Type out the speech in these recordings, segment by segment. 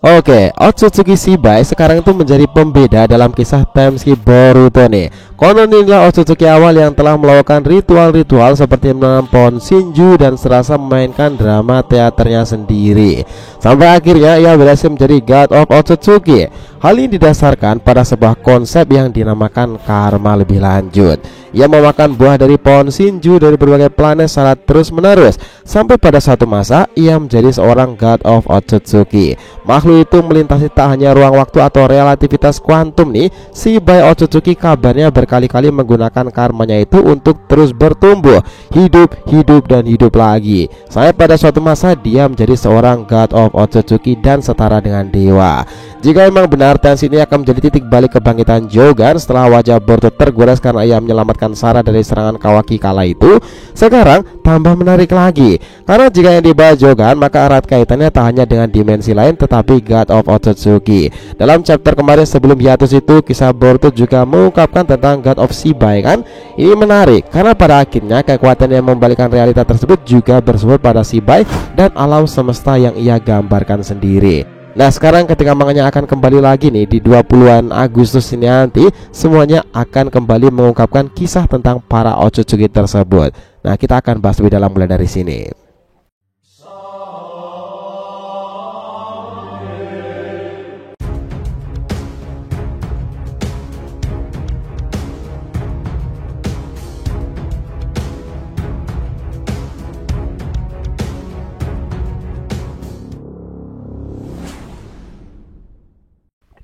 Oke, Otsutsuki Shibai sekarang itu menjadi pembeda dalam kisah time skip Boruto nih. Konon inilah Otsutsuki awal yang telah melakukan ritual-ritual seperti menanam pohon Shinju dan serasa memainkan drama teaternya sendiri. Sampai akhirnya ia berhasil menjadi God of Otsutsuki. Hal ini didasarkan pada sebuah konsep yang dinamakan karma lebih lanjut. Ia memakan buah dari pohon Shinju dari berbagai planet secara terus-menerus. Sampai pada suatu masa ia menjadi seorang God of Otsutsuki. Makhluk itu melintasi tak hanya ruang waktu atau relativitas kuantum nih. Shibai Otsutsuki kabarnya berkali-kali menggunakan karmanya itu untuk terus bertumbuh, hidup dan hidup lagi. Sampai pada suatu masa dia menjadi seorang God of Otsutsuki dan setara dengan dewa. Jika memang benar tensi ini akan menjadi titik balik kebangkitan Jogan setelah wajah Boruto tergores karena ia menyelamatkan Sarah dari serangan Kawaki kala itu, sekarang tambah menarik lagi. Karena jika yang dibahas Jogan, maka erat kaitannya tak hanya dengan dimensi lain tetapi God of Otsutsuki. Dalam chapter kemarin sebelum hiatus itu, kisah Boruto juga mengungkapkan tentang God of Shibai kan. Ini menarik karena pada akhirnya kekuatan yang membalikkan realita tersebut juga bersumber pada Shibai dan alam semesta yang ia gambarkan sendiri. Nah sekarang ketika manganya akan kembali lagi nih di 20-an Agustus ini nanti, semuanya akan kembali mengungkapkan kisah tentang para Otsutsuki tersebut. Nah kita akan bahas lebih dalam mulai dari sini.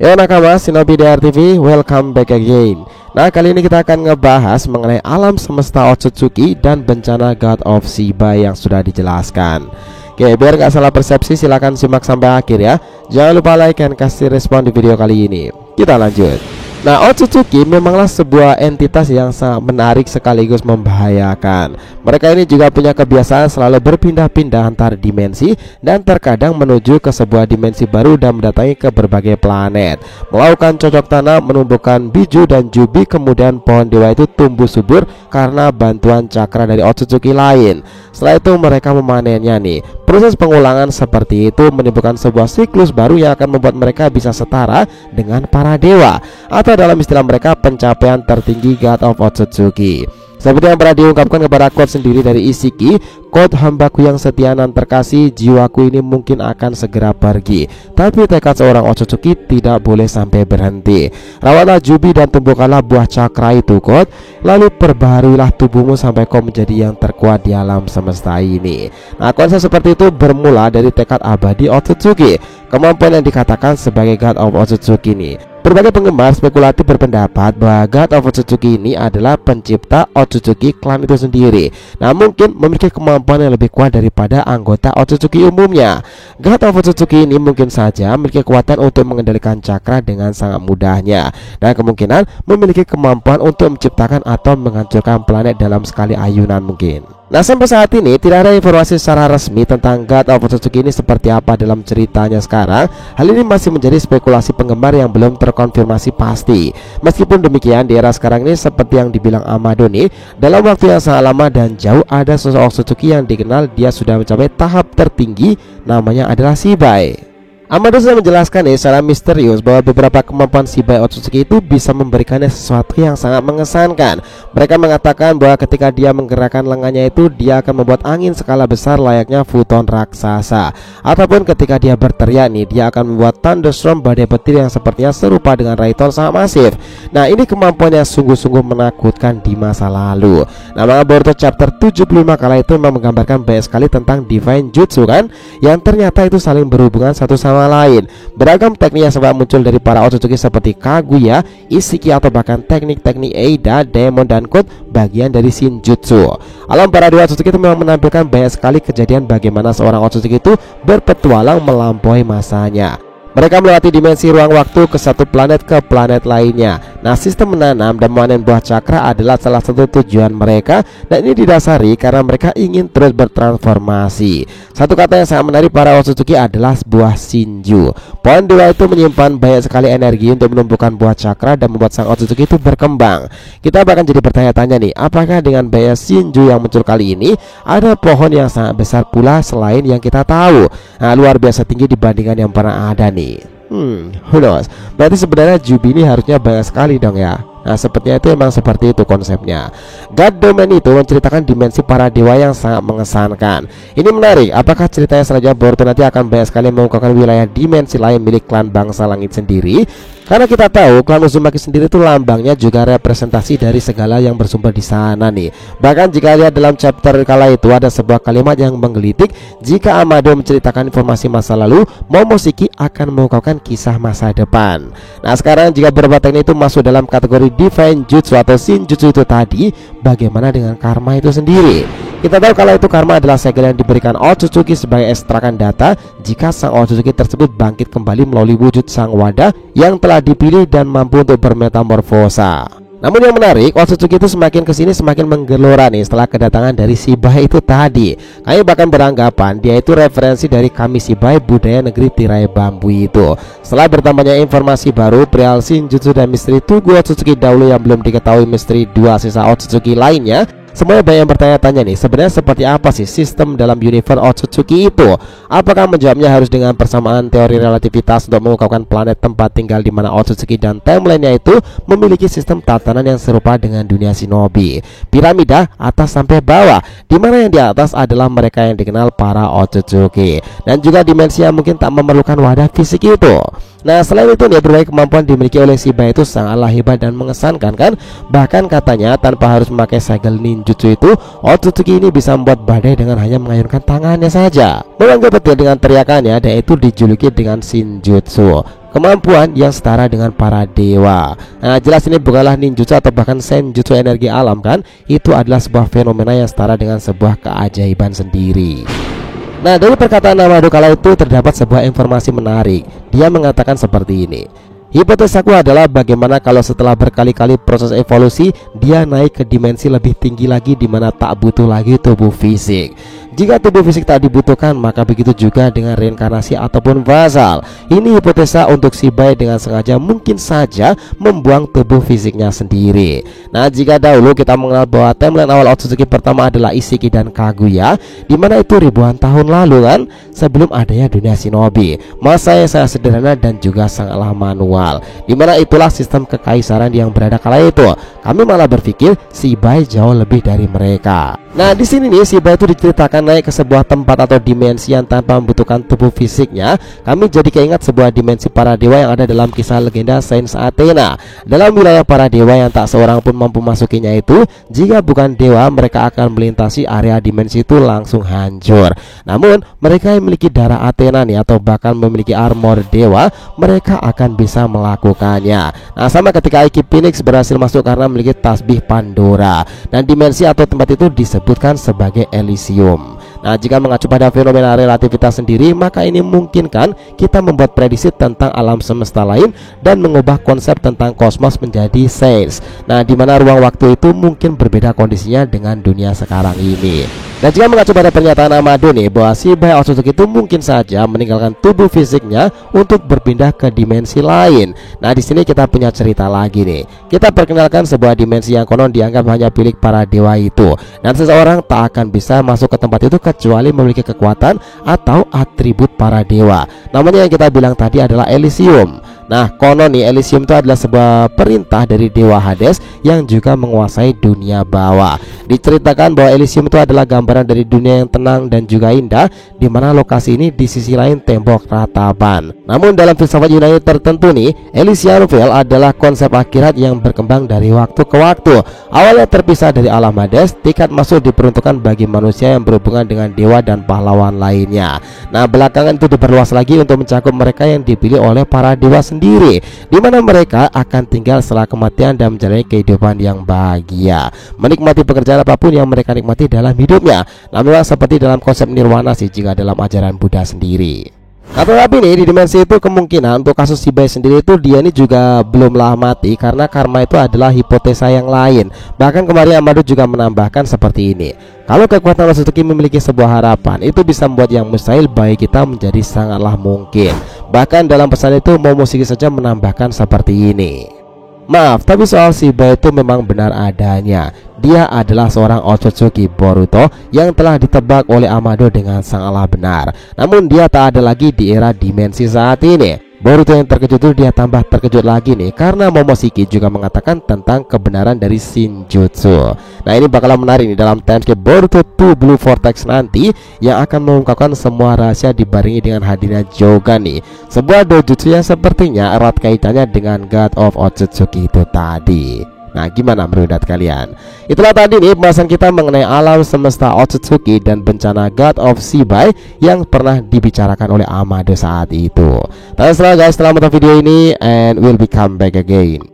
Ya nakama, Shinobi DR-TV, welcome back again. Nah kali ini kita akan ngebahas mengenai alam semesta Otsutsuki dan bencana God of Shibai yang sudah dijelaskan. Oke, biar gak salah persepsi silahkan simak sampai akhir ya. Jangan lupa like dan kasih respon di video kali ini. Kita lanjut. Nah, Otsutsuki memanglah sebuah entitas yang sangat menarik sekaligus membahayakan. Mereka ini juga punya kebiasaan selalu berpindah-pindah antar dimensi dan terkadang menuju ke sebuah dimensi baru dan mendatangi ke berbagai planet, melakukan cocok tanam, menumbuhkan biju dan jubi, kemudian pohon dewa itu tumbuh subur karena bantuan cakra dari Otsutsuki lain. Setelah itu mereka memanennya nih. Proses pengulangan seperti itu menimbulkan sebuah siklus baru yang akan membuat mereka bisa setara dengan para dewa, atau dalam istilah mereka pencapaian tertinggi God of Otsutsuki. Seperti yang pernah diungkapkan kepada quote sendiri dari Isshiki, quote, hambaku yang setia dan terkasih, jiwaku ini mungkin akan segera pergi, tapi tekad seorang Otsutsuki tidak boleh sampai berhenti. Rawatlah jubi dan tumbuhkanlah buah cakra itu, quote, lalu perbaharuilah tubuhmu sampai kau menjadi yang terkuat di alam semesta ini. Nah konsep seperti itu bermula dari tekad abadi Otsutsuki, kemampuan yang dikatakan sebagai God of Otsutsuki ini. Berbagai penggemar spekulatif berpendapat bahwa God of Otsutsuki ini adalah pencipta Otsutsuki klan itu sendiri. Nah mungkin memiliki kemampuan yang lebih kuat daripada anggota Otsutsuki umumnya. God of Otsutsuki ini mungkin saja memiliki kekuatan untuk mengendalikan cakra dengan sangat mudahnya, dan kemungkinan memiliki kemampuan untuk menciptakan atau menghancurkan planet dalam sekali ayunan mungkin. Nah sampai saat ini tidak ada informasi secara resmi tentang God of Otsutsuki ini seperti apa dalam ceritanya sekarang. Hal ini masih menjadi spekulasi penggemar yang belum terkonfirmasi pasti. Meskipun demikian di era sekarang ini seperti yang dibilang Amado nih, dalam waktu yang sangat lama dan jauh ada sosok Otsutsuki yang dikenal dia sudah mencapai tahap tertinggi, namanya adalah Shibai. Amado sudah menjelaskan secara misterius bahwa beberapa kemampuan Shibai Otsutsuki itu bisa memberikannya sesuatu yang sangat mengesankan. Mereka mengatakan bahwa ketika dia menggerakkan lengannya itu, dia akan membuat angin skala besar layaknya futon raksasa. Ataupun ketika dia berteriak nih, dia akan membuat thunderstorm badai petir yang sepertinya serupa dengan Raiton sangat masif. Nah ini kemampuan yang sungguh-sungguh menakutkan di masa lalu. Nah manga Boruto chapter 75 kala itu memang menggambarkan banyak sekali tentang Divine Jutsu kan, yang ternyata itu saling berhubungan satu sama lain. Beragam teknik yang sempat muncul dari para Otsutsuki seperti Kaguya, Isshiki, atau bahkan teknik-teknik Eida, Demon, dan Code bagian dari Shinjutsu. Alam para dewa Otsutsuki itu memang menampilkan banyak sekali kejadian bagaimana seorang Otsutsuki itu berpetualang melampaui masanya. Mereka melewati dimensi ruang waktu ke satu planet ke planet lainnya. Nah, sistem menanam dan memanen buah cakra adalah salah satu tujuan mereka, dan ini didasari karena mereka ingin terus bertransformasi. Satu kata yang sangat menarik para Otsutsuki adalah buah Shinju. Pohon dewa itu menyimpan banyak sekali energi untuk menumbuhkan buah cakra dan membuat sang Otsutsuki itu berkembang. Kita bahkan jadi bertanya-tanya nih, apakah dengan banyak Shinju yang muncul kali ini ada pohon yang sangat besar pula selain yang kita tahu? Nah, luar biasa tinggi dibandingkan yang pernah ada nih. Who knows? Berarti sebenarnya Jubi ini harusnya banyak sekali dong ya. Nah, sepertinya itu emang seperti itu konsepnya. God Domain itu menceritakan dimensi para dewa yang sangat mengesankan. Ini menarik, apakah ceritanya selanjutnya Boruto nanti akan banyak sekali mengungkapkan wilayah dimensi lain milik klan bangsa langit sendiri? Karena kita tahu klan Uzumaki sendiri itu lambangnya juga representasi dari segala yang bersumber di sana nih. Bahkan jika lihat dalam chapter kala itu ada sebuah kalimat yang menggelitik, jika Amado menceritakan informasi masa lalu, Momoshiki akan mengungkapkan kisah masa depan. Nah, sekarang jika beberapa teknik itu masuk dalam kategori Divine Jutsu atau Shinjutsu itu tadi, bagaimana dengan karma itu sendiri? Kita tahu kalau itu karma adalah segel yang diberikan Otsutsuki sebagai ekstrakan data jika sang Otsutsuki tersebut bangkit kembali melalui wujud sang wadah yang telah dipilih dan mampu untuk bermetamorfosa. Namun yang menarik, Otsutsuki itu semakin kesini semakin menggelora nih setelah kedatangan dari Shibai itu tadi. Kami bahkan beranggapan dia itu referensi dari Kami Shibai, budaya negeri tirai bambu itu. Setelah bertambahnya informasi baru perihal Shinjutsu dan misteri Tugu Otsutsuki dahulu yang belum diketahui misteri dua sisa Otsutsuki lainnya, semuanya banyak yang bertanya-tanya nih, sebenarnya seperti apa sih sistem dalam universe Otsutsuki itu? Apakah menjawabnya harus dengan persamaan teori relativitas untuk mengungkapkan planet tempat tinggal di mana Otsutsuki dan timeline-nya itu memiliki sistem tatanan yang serupa dengan dunia shinobi, piramida atas sampai bawah, di mana yang di atas adalah mereka yang dikenal para Otsutsuki, dan juga dimensi yang mungkin tak memerlukan wadah fisik itu. Nah, selain itu nih, berbagai kemampuan dimiliki oleh Shibai itu sangatlah hebat dan mengesankan kan? Bahkan katanya tanpa harus memakai segel ninjutsu itu, Otsutsuki ini bisa membuat badai dengan hanya mengayunkan tangannya saja. Memang betul dengan teriakannya, dan itu dijuluki dengan Shinjutsu, kemampuan yang setara dengan para dewa. Nah, jelas ini bukanlah ninjutsu atau bahkan senjutsu energi alam kan? Itu adalah sebuah fenomena yang setara dengan sebuah keajaiban sendiri. Nah, dari perkataan Amado kala itu terdapat sebuah informasi menarik. Dia mengatakan seperti ini. Hipotesaku adalah bagaimana kalau setelah berkali-kali proses evolusi dia naik ke dimensi lebih tinggi lagi di mana tak butuh lagi tubuh fisik. Jika tubuh fisik tak dibutuhkan, maka begitu juga dengan reinkarnasi ataupun basal. Ini hipotesa untuk Shibai dengan sengaja mungkin saja membuang tubuh fisiknya sendiri. Nah, jika dahulu kita mengenal bahwa timeline awal Otsutsuki pertama adalah Ishiki dan Kaguya, di mana itu ribuan tahun lalu kan, sebelum adanya dunia shinobi. Masa yang sangat sederhana dan juga sangatlah manual, di mana itulah sistem kekaisaran yang berada kala itu. Kami malah berpikir Shibai jauh lebih dari mereka. Nah, di sini nih Shibai itu diceritakan naik ke sebuah tempat atau dimensi yang tanpa membutuhkan tubuh fisiknya. Kami jadi keingat sebuah dimensi para dewa yang ada dalam kisah legenda Sains Athena. Dalam wilayah para dewa yang tak seorang pun mampu masukinya itu, jika bukan dewa mereka akan melintasi area dimensi itu langsung hancur. Namun mereka yang memiliki darah Athena nih, atau bahkan memiliki armor dewa, mereka akan bisa melakukannya. Nah, sama ketika Iki Phoenix berhasil masuk karena memiliki tasbih Pandora, dan dimensi atau tempat itu disebutkan sebagai Elysium. Nah, jika mengacu pada fenomena relativitas sendiri, maka ini memungkinkan kita membuat prediksi tentang alam semesta lain dan mengubah konsep tentang kosmos menjadi sains. Nah, di mana ruang waktu itu mungkin berbeda kondisinya dengan dunia sekarang ini. Dan jika mengacu pada pernyataan Amado nih, bahwa Shibai Otsutsuki itu mungkin saja meninggalkan tubuh fisiknya untuk berpindah ke dimensi lain. Nah, di sini kita punya cerita lagi nih. Kita perkenalkan sebuah dimensi yang konon dianggap hanya milik para dewa itu, dan seseorang tak akan bisa masuk ke tempat itu kecuali memiliki kekuatan atau atribut para dewa. Namanya yang kita bilang tadi adalah Elysium. Nah, konon nih Elysium itu adalah sebuah perintah dari dewa Hades yang juga menguasai dunia bawah. Diceritakan bahwa Elysium itu adalah gambaran dari dunia yang tenang dan juga indah, di mana lokasi ini di sisi lain tembok ratapan. Namun dalam filsafat Yunani tertentu nih, Elysian Vale adalah konsep akhirat yang berkembang dari waktu ke waktu. Awalnya terpisah dari alam Hades, tiket masuk diperuntukkan bagi manusia yang berhubungan dengan dewa dan pahlawan lainnya. Nah, belakangan itu diperluas lagi untuk mencakup mereka yang dipilih oleh para dewa sendiri, di mana mereka akan tinggal setelah kematian dan menjalani kehidupan yang bahagia, menikmati pekerjaan apapun yang mereka nikmati dalam hidupnya. Nah, memang seperti dalam konsep nirwana sih jika dalam ajaran Buddha sendiri. Tapi nih di dimensi itu kemungkinan untuk kasus Shibai sendiri itu dia ini juga belumlah mati, karena karma itu adalah hipotesa yang lain. Bahkan kemarin Amado juga menambahkan seperti ini: kalau kekuatan Otsutsuki memiliki sebuah harapan, itu bisa membuat yang mustahil bagi kita menjadi sangatlah mungkin. Bahkan dalam pesan itu Momoshiki saja menambahkan seperti ini. Maaf, tapi soal Shibai itu memang benar adanya. Dia adalah seorang Otsutsuki Boruto yang telah ditebak oleh Amado dengan sangatlah benar. Namun dia tak ada lagi di era dimensi saat ini. Boruto yang terkejut itu dia tambah terkejut lagi nih, karena Momoshiki juga mengatakan tentang kebenaran dari Shinjutsu. Nah ini bakalan menarik nih dalam timeskip Boruto 2 Blue Vortex nanti, yang akan mengungkapkan semua rahasia dibarengi dengan hadirnya Jogan nih, sebuah dojutsu yang sepertinya erat kaitannya dengan God of Otsutsuki itu tadi. Nah gimana menurut kalian? Itulah tadi nih pembahasan kita mengenai alam semesta Otsutsuki dan bencana God of Shibai yang pernah dibicarakan oleh Amado saat itu. Terus guys, setelah menonton video ini, and we'll be come back again.